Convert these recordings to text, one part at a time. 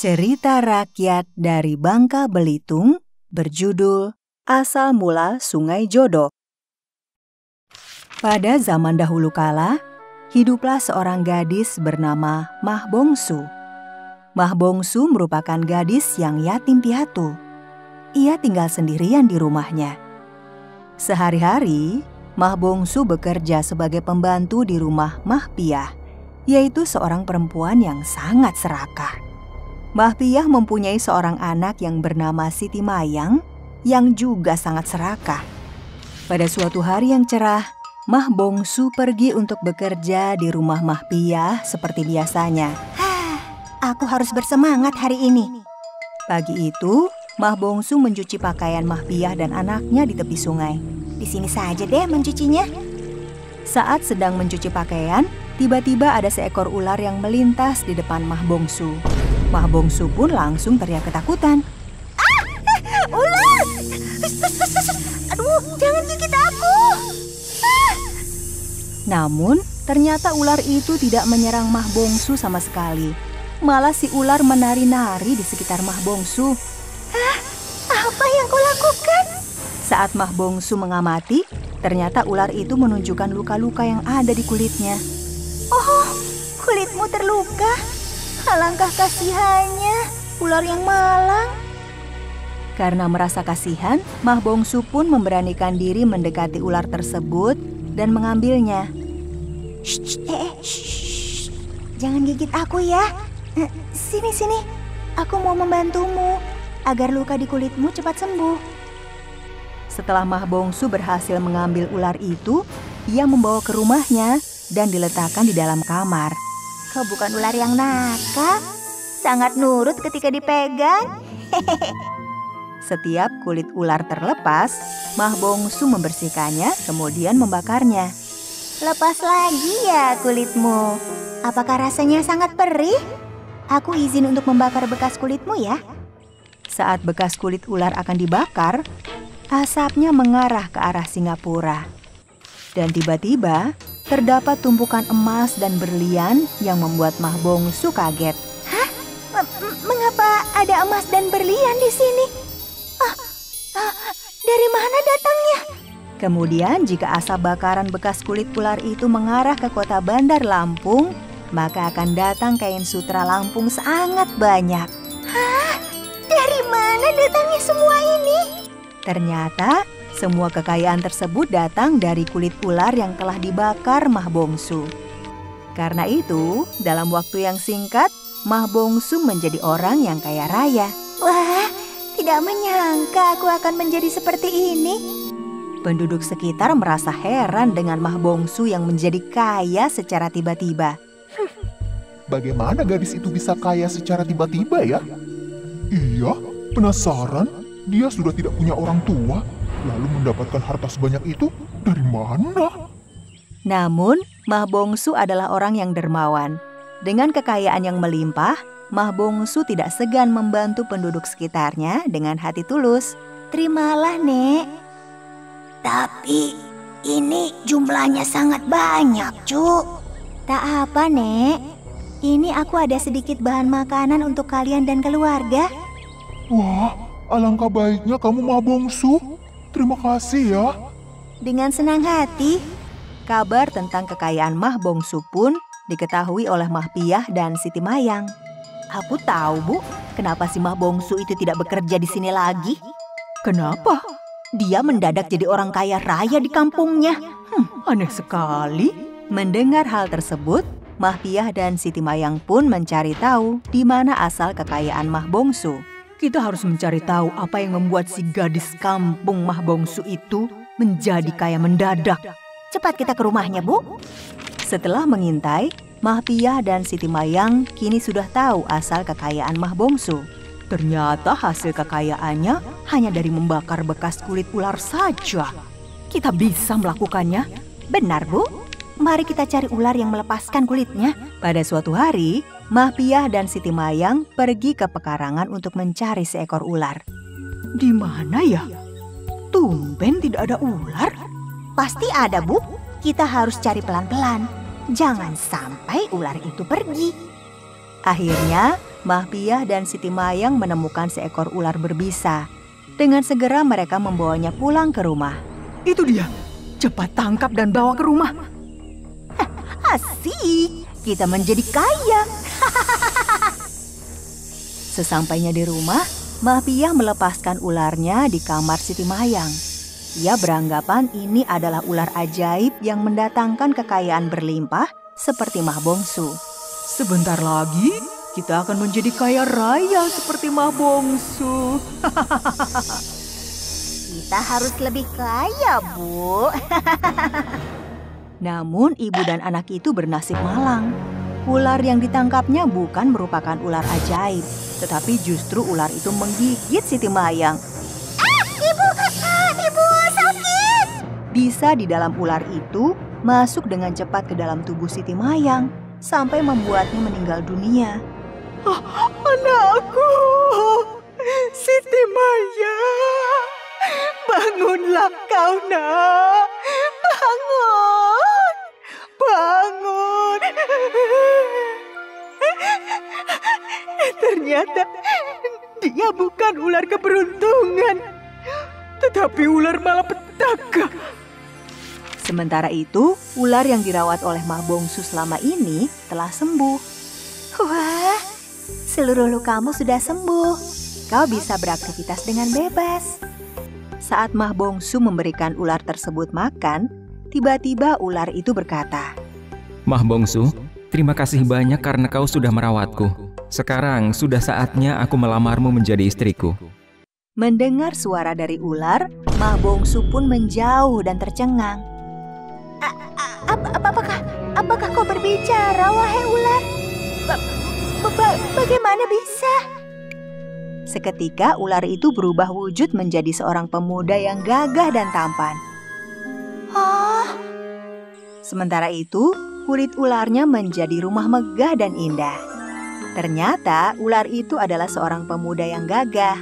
Cerita rakyat dari Bangka Belitung berjudul Asal Mula Sungai Jodo. Pada zaman dahulu kala, hiduplah seorang gadis bernama Mah Bongsu. Mah Bongsu merupakan gadis yang yatim piatu. Ia tinggal sendirian di rumahnya. Sehari-hari, Mah Bongsu bekerja sebagai pembantu di rumah Mah Piah, yaitu seorang perempuan yang sangat serakah. Mah Piah mempunyai seorang anak yang bernama Siti Mayang yang juga sangat serakah. Pada suatu hari yang cerah, Mah Bongsu pergi untuk bekerja di rumah Mah Piah seperti biasanya. Aku harus bersemangat hari ini. Pagi itu, Mah Bongsu mencuci pakaian Mah Piah dan anaknya di tepi sungai. Di sini saja deh mencucinya. Saat sedang mencuci pakaian, tiba-tiba ada seekor ular yang melintas di depan Mah Bongsu. Mah Bongsu pun langsung teriak ketakutan. Ular! Aduh, jangan gigit aku! Namun, ternyata ular itu tidak menyerang Mah Bongsu sama sekali. Malah si ular menari-nari di sekitar Mah Bongsu. Apa yang kau lakukan? Saat Mah Bongsu mengamati, ternyata ular itu menunjukkan luka-luka yang ada di kulitnya. Oh, kulitmu terluka. Alangkah kasihannya, ular yang malang. Karena merasa kasihan, Mah Bongsu pun memberanikan diri mendekati ular tersebut dan mengambilnya. Shh. Jangan gigit aku ya. Sini. Aku mau membantumu agar luka di kulitmu cepat sembuh. Setelah Mah Bongsu berhasil mengambil ular itu, ia membawa ke rumahnya dan diletakkan di dalam kamar. Kau bukan ular yang nakal, sangat nurut ketika dipegang. Setiap kulit ular terlepas, Mah Bongsu membersihkannya kemudian membakarnya. Lepas lagi ya kulitmu. Apakah rasanya sangat perih? Aku izin untuk membakar bekas kulitmu ya. Saat bekas kulit ular akan dibakar, asapnya mengarah ke arah Singapura. Dan tiba-tiba terdapat tumpukan emas dan berlian yang membuat Mah Bongsu kaget. Hah? Mengapa ada emas dan berlian di sini? Dari mana datangnya? Kemudian jika asap bakaran bekas kulit ular itu mengarah ke kota Bandar Lampung, maka akan datang kain sutra Lampung sangat banyak. Hah? Dari mana datangnya semua ini? Ternyata semua kekayaan tersebut datang dari kulit ular yang telah dibakar Mah Bongsu. Karena itu, dalam waktu yang singkat, Mah Bongsu menjadi orang yang kaya raya. Wah, tidak menyangka aku akan menjadi seperti ini. Penduduk sekitar merasa heran dengan Mah Bongsu yang menjadi kaya secara tiba-tiba. Bagaimana gadis itu bisa kaya secara tiba-tiba ya? Iya, penasaran. Dia sudah tidak punya orang tua, lalu mendapatkan harta sebanyak itu dari mana? Namun, Mah Bongsu adalah orang yang dermawan. Dengan kekayaan yang melimpah, Mah Bongsu tidak segan membantu penduduk sekitarnya dengan hati tulus. Terimalah, Nek. Tapi ini jumlahnya sangat banyak, Cuk. Tak apa, Nek. Ini aku ada sedikit bahan makanan untuk kalian dan keluarga. Wah, alangkah baiknya kamu Mah Bongsu. Terima kasih ya. Dengan senang hati, kabar tentang kekayaan Mah Bongsu pun diketahui oleh Mah Piah dan Siti Mayang. Aku tahu, Bu, kenapa si Mah Bongsu itu tidak bekerja di sini lagi. Kenapa? Dia mendadak jadi orang kaya raya di kampungnya. Aneh sekali. Mendengar hal tersebut, Mah Piah dan Siti Mayang pun mencari tahu di mana asal kekayaan Mah Bongsu. Kita harus mencari tahu apa yang membuat si gadis kampung Mah Bongsu itu menjadi kaya mendadak. Cepat kita ke rumahnya, Bu. Setelah mengintai, Mah Piah dan Siti Mayang kini sudah tahu asal kekayaan Mah Bongsu. Ternyata hasil kekayaannya hanya dari membakar bekas kulit ular saja. Kita bisa melakukannya. Benar, Bu. Mari kita cari ular yang melepaskan kulitnya. Pada suatu hari, Mah Piah dan Siti Mayang pergi ke pekarangan untuk mencari seekor ular. Di mana ya? Tumben tidak ada ular. Pasti ada, Bu. Kita harus cari pelan-pelan. Jangan sampai ular itu pergi. Akhirnya, Mahpiyah dan Siti Mayang menemukan seekor ular berbisa. Dengan segera mereka membawanya pulang ke rumah. Itu dia. Cepat tangkap dan bawa ke rumah. Asik, kita menjadi kaya. Sesampainya di rumah, Mahpiyah melepaskan ularnya di kamar Siti Mayang. Ia beranggapan ini adalah ular ajaib yang mendatangkan kekayaan berlimpah seperti Mah Bongsu. Sebentar lagi kita akan menjadi kaya raya seperti Mah Bongsu. Kita harus lebih kaya, Bu. Namun ibu dan anak itu bernasib malang. Ular yang ditangkapnya bukan merupakan ular ajaib, tetapi justru ular itu menggigit Siti Mayang. Ibu sakit. Bisa di dalam ular itu masuk dengan cepat ke dalam tubuh Siti Mayang sampai membuatnya meninggal dunia. Anakku, Siti Mayang, bangunlah kau, nak. Bangun. Ternyata dia bukan ular keberuntungan, tetapi ular malapetaka. Sementara itu, ular yang dirawat oleh Mah Bongsu selama ini telah sembuh. Wah, seluruh lukamu sudah sembuh. Kau bisa beraktivitas dengan bebas. Saat Mah Bongsu memberikan ular tersebut makan, tiba-tiba ular itu berkata, Mah Bongsu, terima kasih banyak karena kau sudah merawatku. Sekarang sudah saatnya aku melamarmu menjadi istriku. Mendengar suara dari ular, Mah Bongsu pun menjauh dan tercengang. Apakah kau berbicara, wahai ular? Bagaimana bisa? Seketika ular itu berubah wujud menjadi seorang pemuda yang gagah dan tampan. Oh, Sementara itu, kulit ularnya menjadi rumah megah dan indah. Ternyata ular itu adalah seorang pemuda yang gagah.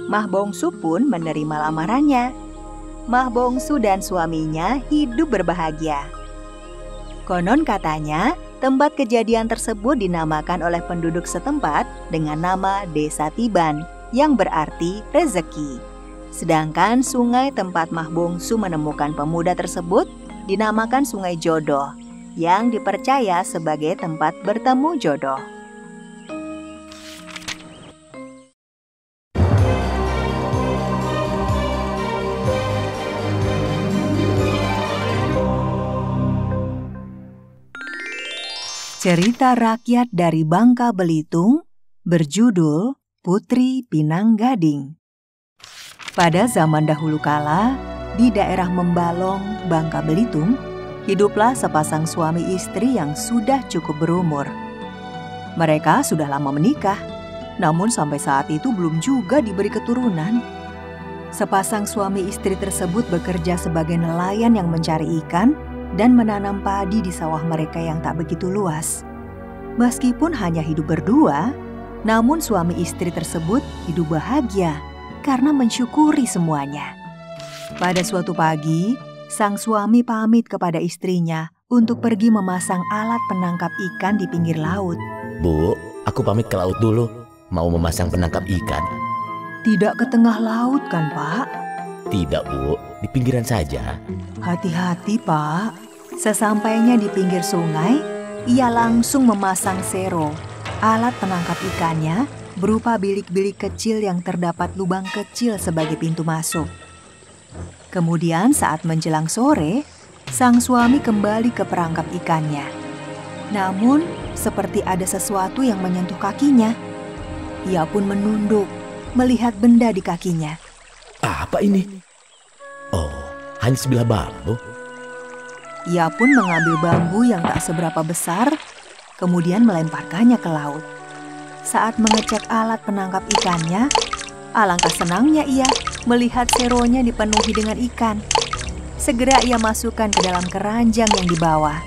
Mah Bongsu pun menerima lamarannya. Mah Bongsu dan suaminya hidup berbahagia. Konon katanya, tempat kejadian tersebut dinamakan oleh penduduk setempat dengan nama Desa Tiban, yang berarti rezeki. Sedangkan sungai tempat Mah Bongsu menemukan pemuda tersebut dinamakan Sungai Jodoh, yang dipercaya sebagai tempat bertemu jodoh. Cerita rakyat dari Bangka Belitung berjudul Putri Pinang Gading. Pada zaman dahulu kala, di daerah Membalong, Bangka Belitung, hiduplah sepasang suami istri yang sudah cukup berumur. Mereka sudah lama menikah, namun sampai saat itu belum juga diberi keturunan. Sepasang suami istri tersebut bekerja sebagai nelayan yang mencari ikan dan menanam padi di sawah mereka yang tak begitu luas. Meskipun hanya hidup berdua, namun suami istri tersebut hidup bahagia karena mensyukuri semuanya. Pada suatu pagi, sang suami pamit kepada istrinya untuk pergi memasang alat penangkap ikan di pinggir laut. Bu, aku pamit ke laut dulu. Mau memasang penangkap ikan. Tidak ke tengah laut kan, Pak? Tidak, Bu. Di pinggiran saja. Hati-hati, Pak. Sesampainya di pinggir sungai, ia langsung memasang sero. Alat penangkap ikannya berupa bilik-bilik kecil yang terdapat lubang kecil sebagai pintu masuk. Kemudian saat menjelang sore, sang suami kembali ke perangkap ikannya. Namun, seperti ada sesuatu yang menyentuh kakinya. Ia pun menunduk, melihat benda di kakinya. Apa ini? Oh, hanya sebilah bambu. Ia pun mengambil bambu yang tak seberapa besar, kemudian melemparkannya ke laut. Saat mengecek alat penangkap ikannya, alangkah senangnya ia melihat seronya dipenuhi dengan ikan. Segera ia masukkan ke dalam keranjang yang dibawa.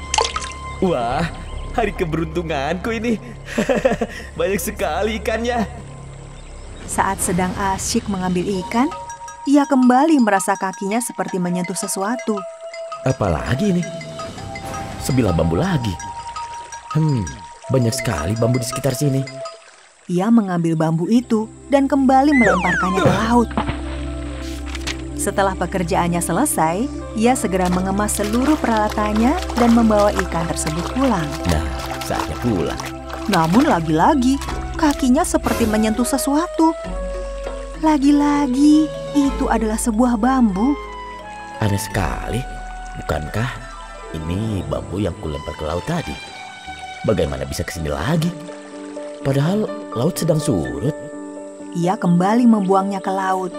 Wah, hari keberuntunganku ini. Banyak sekali ikannya. Saat sedang asyik mengambil ikan, ia kembali merasa kakinya seperti menyentuh sesuatu. Apalagi ini? Sebilah bambu lagi. Banyak sekali bambu di sekitar sini. Ia mengambil bambu itu dan kembali melemparkannya ke laut. Setelah pekerjaannya selesai, ia segera mengemas seluruh peralatannya dan membawa ikan tersebut pulang. Nah, saatnya pulang. Namun lagi-lagi, kakinya seperti menyentuh sesuatu. Lagi-lagi, itu adalah sebuah bambu. Aneh sekali, bukankah ini bambu yang kulempar ke laut tadi? Bagaimana bisa kesini lagi? Padahal laut sedang surut. Ia kembali membuangnya ke laut.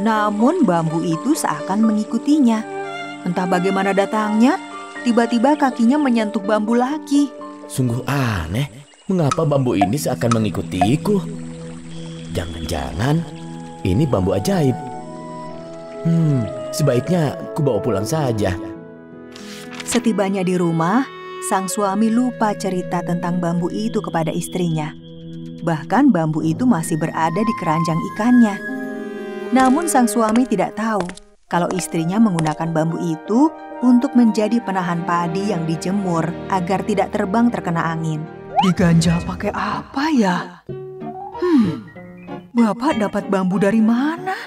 Namun bambu itu seakan mengikutinya. Entah bagaimana datangnya, tiba-tiba kakinya menyentuh bambu lagi. Sungguh aneh, mengapa bambu ini seakan mengikutiku? Jangan-jangan ini bambu ajaib. Sebaiknya ku bawa pulang saja. Setibanya di rumah, sang suami lupa cerita tentang bambu itu kepada istrinya. Bahkan bambu itu masih berada di keranjang ikannya. Namun sang suami tidak tahu kalau istrinya menggunakan bambu itu untuk menjadi penahan padi yang dijemur agar tidak terbang terkena angin. Diganja pakai apa ya? Bapak dapat bambu dari mana?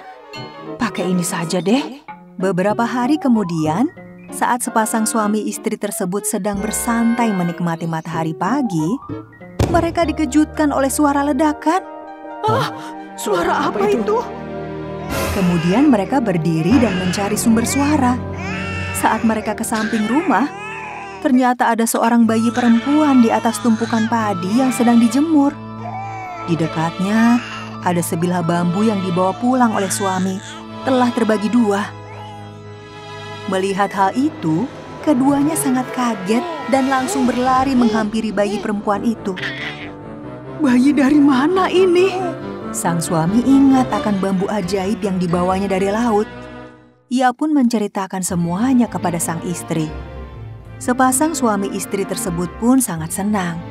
Pakai ini saja deh. Beberapa hari kemudian, saat sepasang suami istri tersebut sedang bersantai menikmati matahari pagi, mereka dikejutkan oleh suara ledakan. Suara apa itu? Kemudian mereka berdiri dan mencari sumber suara. Saat mereka ke samping rumah, ternyata ada seorang bayi perempuan di atas tumpukan padi yang sedang dijemur. Di dekatnya, ada sebilah bambu yang dibawa pulang oleh suami, telah terbagi dua. Melihat hal itu, keduanya sangat kaget dan langsung berlari menghampiri bayi perempuan itu. Bayi dari mana ini? Sang suami ingat akan bambu ajaib yang dibawanya dari laut. Ia pun menceritakan semuanya kepada sang istri. Sepasang suami istri tersebut pun sangat senang.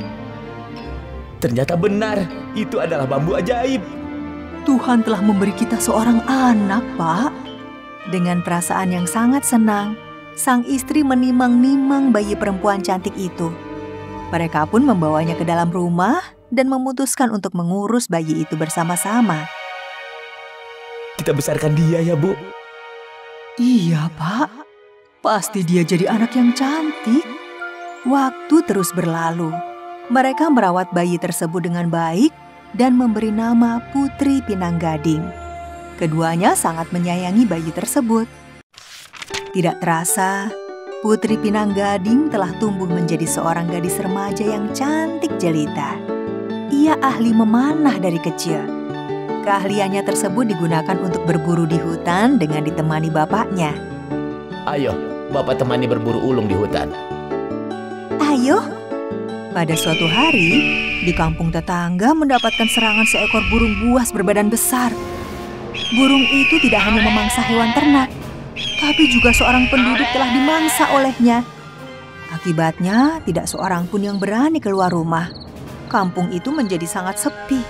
Ternyata benar, itu adalah bambu ajaib. Tuhan telah memberi kita seorang anak, Pak. Dengan perasaan yang sangat senang, sang istri menimang-nimang bayi perempuan cantik itu. Mereka pun membawanya ke dalam rumah dan memutuskan untuk mengurus bayi itu bersama-sama. Kita besarkan dia ya, Bu. Iya, Pak. Pasti dia jadi anak yang cantik. Waktu terus berlalu. Mereka merawat bayi tersebut dengan baik dan memberi nama Putri Pinang Gading. Keduanya sangat menyayangi bayi tersebut. Tidak terasa, Putri Pinang Gading telah tumbuh menjadi seorang gadis remaja yang cantik jelita. Ia ahli memanah dari kecil. Keahliannya tersebut digunakan untuk berburu di hutan dengan ditemani bapaknya. Ayo, Bapak temani berburu ulung di hutan. Ayo. Pada suatu hari, di kampung tetangga mendapatkan serangan seekor burung buas berbadan besar. Burung itu tidak hanya memangsa hewan ternak, tapi juga seorang penduduk telah dimangsa olehnya. Akibatnya, tidak seorang pun yang berani keluar rumah. Kampung itu menjadi sangat sepi.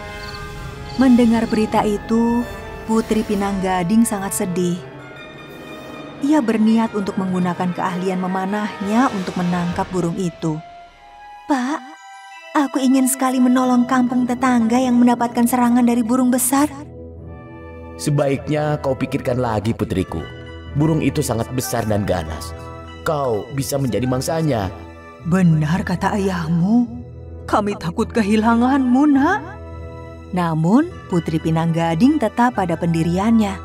Mendengar berita itu, Putri Pinang Gading sangat sedih. Ia berniat untuk menggunakan keahlian memanahnya untuk menangkap burung itu. Pak, aku ingin sekali menolong kampung tetangga yang mendapatkan serangan dari burung besar. Sebaiknya kau pikirkan lagi, putriku. Burung itu sangat besar dan ganas. Kau bisa menjadi mangsanya. Benar kata ayahmu. Kami takut kehilanganmu, Nak. Namun, Putri Pinang Gading tetap pada pendiriannya.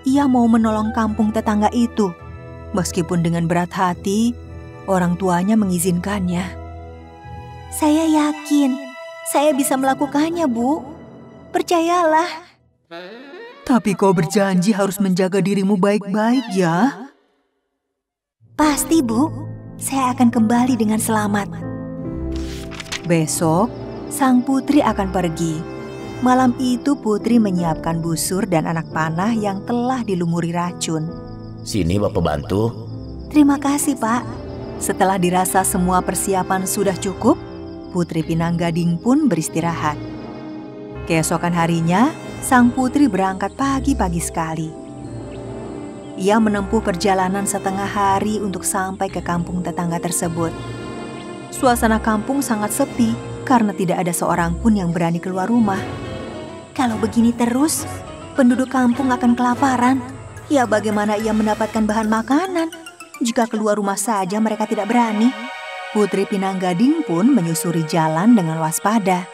Ia mau menolong kampung tetangga itu. Meskipun dengan berat hati, orang tuanya mengizinkannya. Saya yakin, saya bisa melakukannya, Bu. Percayalah. Tapi kau berjanji harus menjaga dirimu baik-baik ya. Pasti, Bu. Saya akan kembali dengan selamat. Besok, sang putri akan pergi. Malam itu Putri menyiapkan busur dan anak panah yang telah dilumuri racun. Sini Bapak bantu. Terima kasih, Pak. Setelah dirasa semua persiapan sudah cukup, Putri Pinang Gading pun beristirahat. Keesokan harinya, sang putri berangkat pagi-pagi sekali. Ia menempuh perjalanan setengah hari untuk sampai ke kampung tetangga tersebut. Suasana kampung sangat sepi karena tidak ada seorang pun yang berani keluar rumah. Kalau begini terus, penduduk kampung akan kelaparan. Ya bagaimana ia mendapatkan bahan makanan? Jika keluar rumah saja mereka tidak berani. Putri Pinanggading pun menyusuri jalan dengan waspada.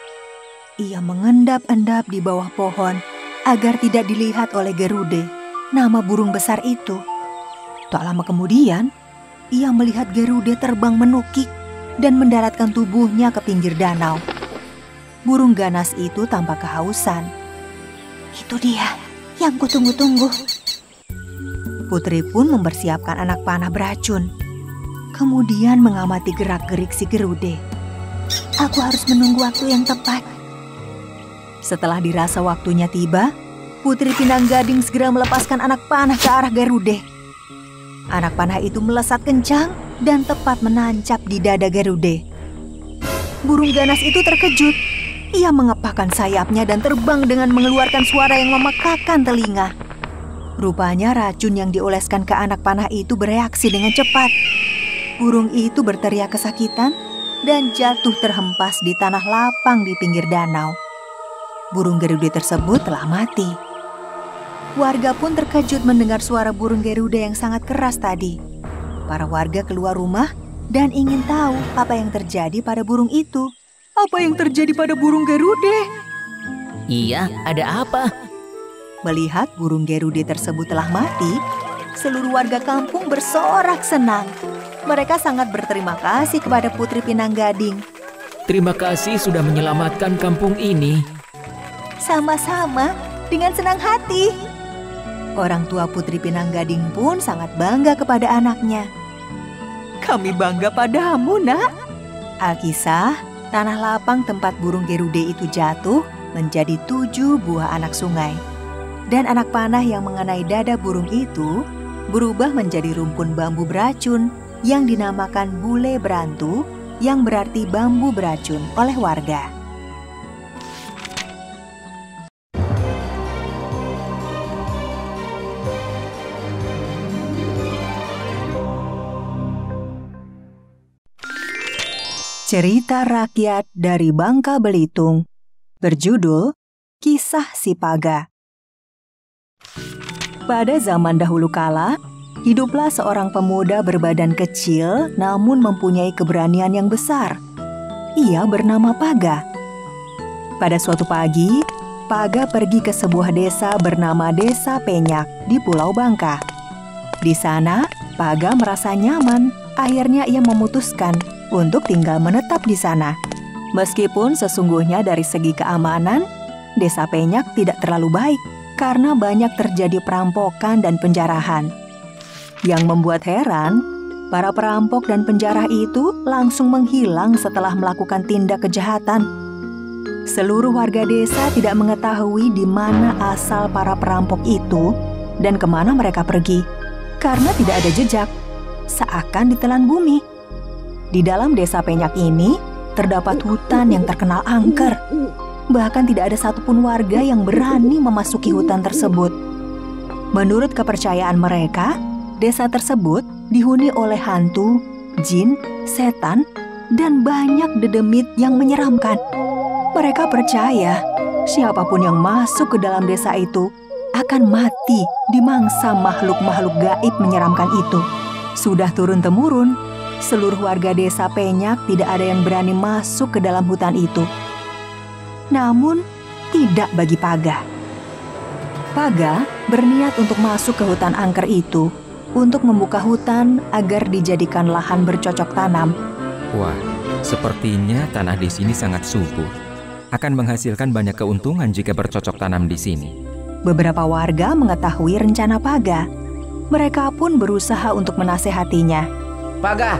Ia mengendap-endap di bawah pohon agar tidak dilihat oleh Gerude, nama burung besar itu. Tak lama kemudian, ia melihat Gerude terbang menukik dan mendaratkan tubuhnya ke pinggir danau. Burung ganas itu tampak kehausan. Itu dia yang kutunggu-tunggu. Putri pun mempersiapkan anak panah beracun. Kemudian mengamati gerak-gerik si Gerude. Aku harus menunggu waktu yang tepat. Setelah dirasa waktunya tiba, Putri Pinanggading segera melepaskan anak panah ke arah Gerude. Anak panah itu melesat kencang dan tepat menancap di dada Gerude. Burung ganas itu terkejut. Ia mengepakkan sayapnya dan terbang dengan mengeluarkan suara yang memekakan telinga. Rupanya racun yang dioleskan ke anak panah itu bereaksi dengan cepat. Burung itu berteriak kesakitan dan jatuh terhempas di tanah lapang di pinggir danau. Burung Gerude tersebut telah mati. Warga pun terkejut mendengar suara burung Gerude yang sangat keras tadi. Para warga keluar rumah dan ingin tahu apa yang terjadi pada burung itu. Apa yang terjadi pada burung Gerude? Iya, ada apa? Melihat burung Gerude tersebut telah mati, seluruh warga kampung bersorak senang. Mereka sangat berterima kasih kepada Putri Pinanggading. Terima kasih sudah menyelamatkan kampung ini. Sama-sama, dengan senang hati. Orang tua Putri Pinanggading pun sangat bangga kepada anaknya. Kami bangga padamu, Nak. Alkisah, tanah lapang tempat burung Gerude itu jatuh menjadi 7 buah anak sungai. Dan anak panah yang mengenai dada burung itu berubah menjadi rumpun bambu beracun yang dinamakan bule berantu, yang berarti bambu beracun oleh warga. Cerita rakyat dari Bangka Belitung berjudul Kisah Si Paga. Pada zaman dahulu kala, hiduplah seorang pemuda berbadan kecil namun mempunyai keberanian yang besar. Ia bernama Paga. Pada suatu pagi, Paga pergi ke sebuah desa bernama Desa Penyak di Pulau Bangka. Di sana, Paga merasa nyaman. Akhirnya ia memutuskan untuk tinggal menetap di sana. Meskipun sesungguhnya dari segi keamanan, Desa Penyak tidak terlalu baik karena banyak terjadi perampokan dan penjarahan. Yang membuat heran, para perampok dan penjara itu langsung menghilang setelah melakukan tindak kejahatan. Seluruh warga desa tidak mengetahui di mana asal para perampok itu dan kemana mereka pergi, karena tidak ada jejak, seakan ditelan bumi. Di dalam Desa Penyak ini terdapat hutan yang terkenal angker. Bahkan tidak ada satupun warga yang berani memasuki hutan tersebut. Menurut kepercayaan mereka, desa tersebut dihuni oleh hantu, jin, setan, dan banyak dedemit yang menyeramkan. Mereka percaya siapapun yang masuk ke dalam desa itu akan mati dimangsa makhluk-makhluk gaib menyeramkan itu. Sudah turun-temurun, seluruh warga Desa Penyak tidak ada yang berani masuk ke dalam hutan itu. Namun, tidak bagi Paga. Paga berniat untuk masuk ke hutan angker itu untuk membuka hutan agar dijadikan lahan bercocok tanam. Wah, sepertinya tanah di sini sangat subur. Akan menghasilkan banyak keuntungan jika bercocok tanam di sini. Beberapa warga mengetahui rencana Paga. Mereka pun berusaha untuk menasehatinya. Paga,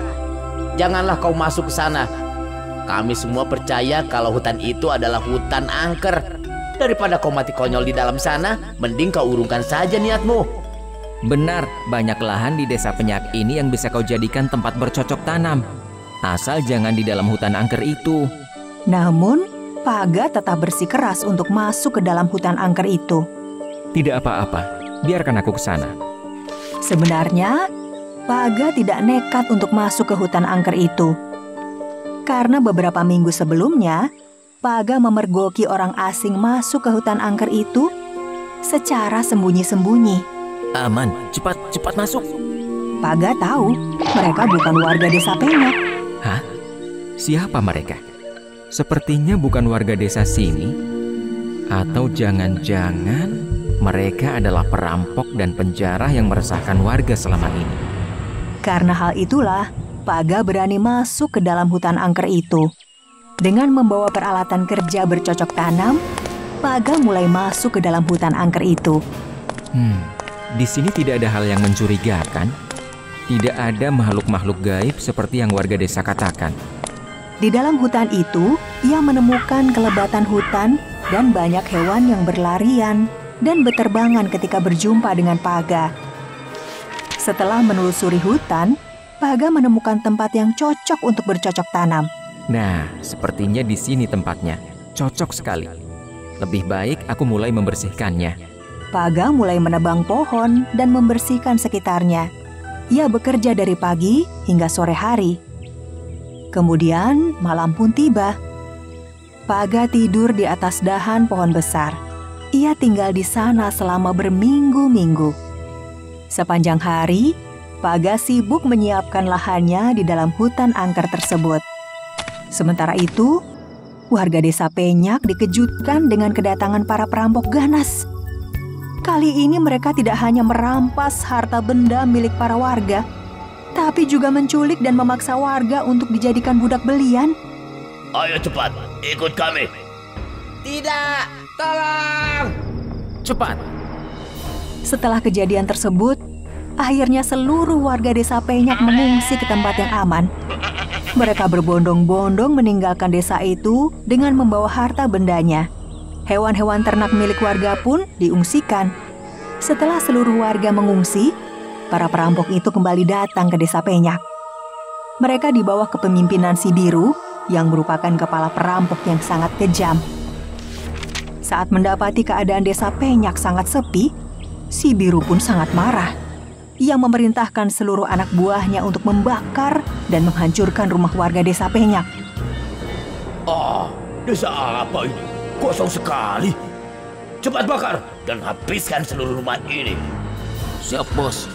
janganlah kau masuk ke sana. Kami semua percaya kalau hutan itu adalah hutan angker. Daripada kau mati konyol di dalam sana, mending kau urungkan saja niatmu. Benar, banyak lahan di Desa Penyak ini yang bisa kau jadikan tempat bercocok tanam. Asal jangan di dalam hutan angker itu. Namun, Paga tetap bersikeras untuk masuk ke dalam hutan angker itu. Tidak apa-apa, biarkan aku ke sana. Sebenarnya, Paga tidak nekat untuk masuk ke hutan angker itu. Karena beberapa minggu sebelumnya, Paga memergoki orang asing masuk ke hutan angker itu secara sembunyi-sembunyi. Aman, cepat masuk. Paga tahu mereka bukan warga desa Penyak. Hah? Siapa mereka? Sepertinya bukan warga desa sini. Atau jangan-jangan mereka adalah perampok dan penjara yang meresahkan warga selama ini. Karena hal itulah, Paga berani masuk ke dalam hutan angker itu. Dengan membawa peralatan kerja bercocok tanam, Paga mulai masuk ke dalam hutan angker itu. Di sini tidak ada hal yang mencurigakan. Tidak ada makhluk-makhluk gaib seperti yang warga desa katakan. Di dalam hutan itu, ia menemukan kelebatan hutan dan banyak hewan yang berlarian dan berterbangan ketika berjumpa dengan Paga. Setelah menelusuri hutan, Paga menemukan tempat yang cocok untuk bercocok tanam. Nah, sepertinya di sini tempatnya. Cocok sekali. Lebih baik aku mulai membersihkannya. Paga mulai menebang pohon dan membersihkan sekitarnya. Ia bekerja dari pagi hingga sore hari. Kemudian malam pun tiba. Paga tidur di atas dahan pohon besar. Ia tinggal di sana selama berminggu-minggu. Sepanjang hari, Paga sibuk menyiapkan lahannya di dalam hutan angker tersebut. Sementara itu, warga desa Penyak dikejutkan dengan kedatangan para perampok ganas. Kali ini mereka tidak hanya merampas harta benda milik para warga, tapi juga menculik dan memaksa warga untuk dijadikan budak belian. Ayo cepat, ikut kami. Tidak, tolong. Cepat. Setelah kejadian tersebut, akhirnya seluruh warga desa Penyak mengungsi ke tempat yang aman. Mereka berbondong-bondong meninggalkan desa itu dengan membawa harta bendanya. Hewan-hewan ternak milik warga pun diungsikan. Setelah seluruh warga mengungsi, para perampok itu kembali datang ke desa Penyak. Mereka di bawah kepemimpinan si Biru yang merupakan kepala perampok yang sangat kejam. Saat mendapati keadaan desa Penyak sangat sepi, si Biru pun sangat marah. Ia memerintahkan seluruh anak buahnya untuk membakar dan menghancurkan rumah warga desa Penyak. Desa apa ini? Kosong sekali. Cepat bakar dan habiskan seluruh rumah ini. Siap, bos.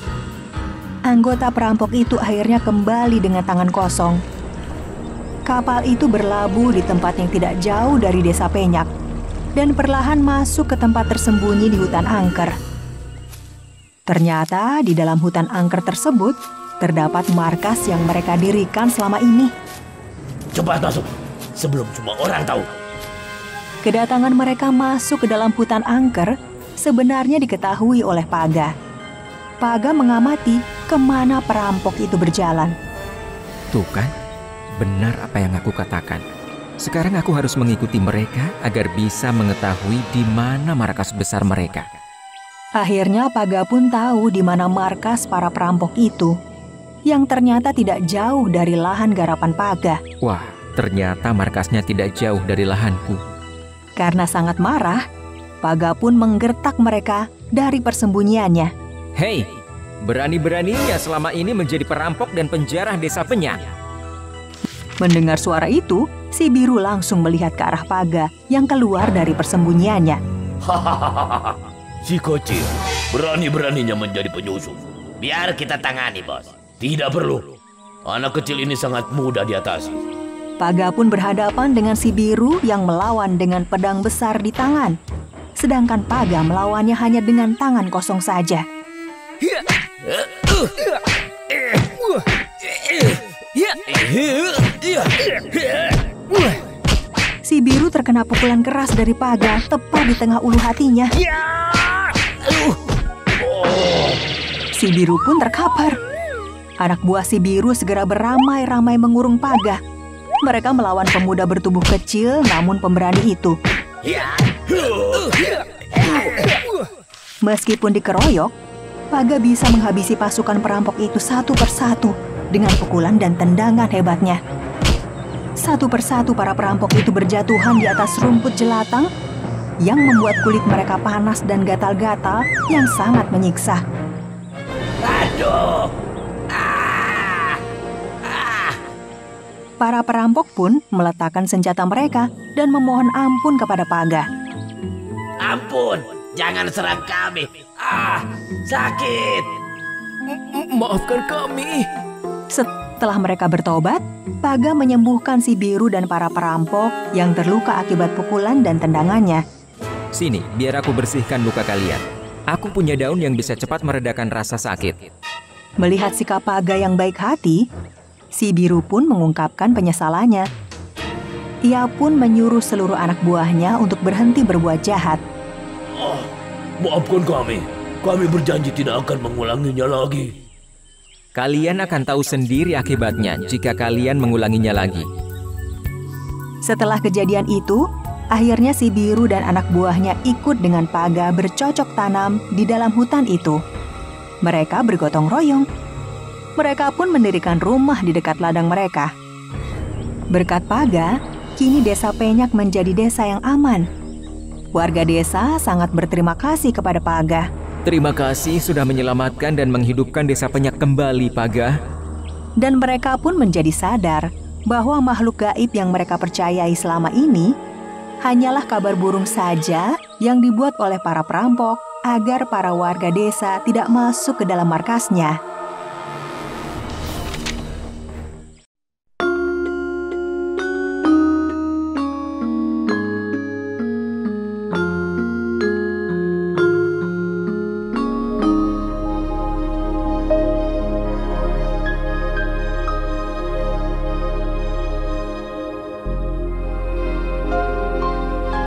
Anggota perampok itu akhirnya kembali dengan tangan kosong. Kapal itu berlabuh di tempat yang tidak jauh dari desa Penyak dan perlahan masuk ke tempat tersembunyi di hutan angker. Ternyata di dalam hutan angker tersebut terdapat markas yang mereka dirikan selama ini. Cepat masuk sebelum semua orang tahu. Kedatangan mereka masuk ke dalam hutan angker sebenarnya diketahui oleh Paga. Paga mengamati kemana perampok itu berjalan. Tuh kan, benar apa yang aku katakan. Sekarang aku harus mengikuti mereka agar bisa mengetahui di mana markas besar mereka. Akhirnya Paga pun tahu di mana markas para perampok itu, yang ternyata tidak jauh dari lahan garapan Paga. Wah, ternyata markasnya tidak jauh dari lahanku. Karena sangat marah, Paga pun menggertak mereka dari persembunyiannya. Hei, berani-beraninya selama ini menjadi perampok dan penjara desa Penyak. Mendengar suara itu, si Biru langsung melihat ke arah Paga yang keluar dari persembunyiannya. Hahaha, si kecil berani-beraninya menjadi penyusup. Biar kita tangani, bos. Tidak perlu. Anak kecil ini sangat mudah diatasi. Paga pun berhadapan dengan si Biru yang melawan dengan pedang besar di tangan. Sedangkan Paga melawannya hanya dengan tangan kosong saja. Si Biru terkena pukulan keras dari Paga tepat di tengah ulu hatinya. Si Biru pun terkapar. Anak buah si Biru segera beramai-ramai mengurung Paga. Mereka melawan pemuda bertubuh kecil namun pemberani itu. Meskipun dikeroyok, Paga bisa menghabisi pasukan perampok itu satu persatu dengan pukulan dan tendangan hebatnya. Satu persatu para perampok itu berjatuhan di atas rumput jelatang yang membuat kulit mereka panas dan gatal-gatal yang sangat menyiksa. Aduh! Para perampok pun meletakkan senjata mereka dan memohon ampun kepada Paga. Ampun, jangan serang kami. Sakit. Maafkan kami. Setelah mereka bertobat, Paga menyembuhkan si biru dan para perampok yang terluka akibat pukulan dan tendangannya. Sini, biar aku bersihkan luka kalian. Aku punya daun yang bisa cepat meredakan rasa sakit. Melihat sikap Paga yang baik hati, si biru pun mengungkapkan penyesalannya. Ia pun menyuruh seluruh anak buahnya untuk berhenti berbuat jahat. Maafkan kami. Kami berjanji tidak akan mengulanginya lagi. Kalian akan tahu sendiri akibatnya jika kalian mengulanginya lagi. Setelah kejadian itu, akhirnya si biru dan anak buahnya ikut dengan Paga bercocok tanam di dalam hutan itu. Mereka bergotong royong. Mereka pun mendirikan rumah di dekat ladang mereka. Berkat Paga, kini desa Penyak menjadi desa yang aman. Warga desa sangat berterima kasih kepada Paga. Terima kasih sudah menyelamatkan dan menghidupkan desa Penyak kembali, Paga. Dan mereka pun menjadi sadar bahwa makhluk gaib yang mereka percayai selama ini hanyalah kabar burung saja yang dibuat oleh para perampok agar para warga desa tidak masuk ke dalam markasnya.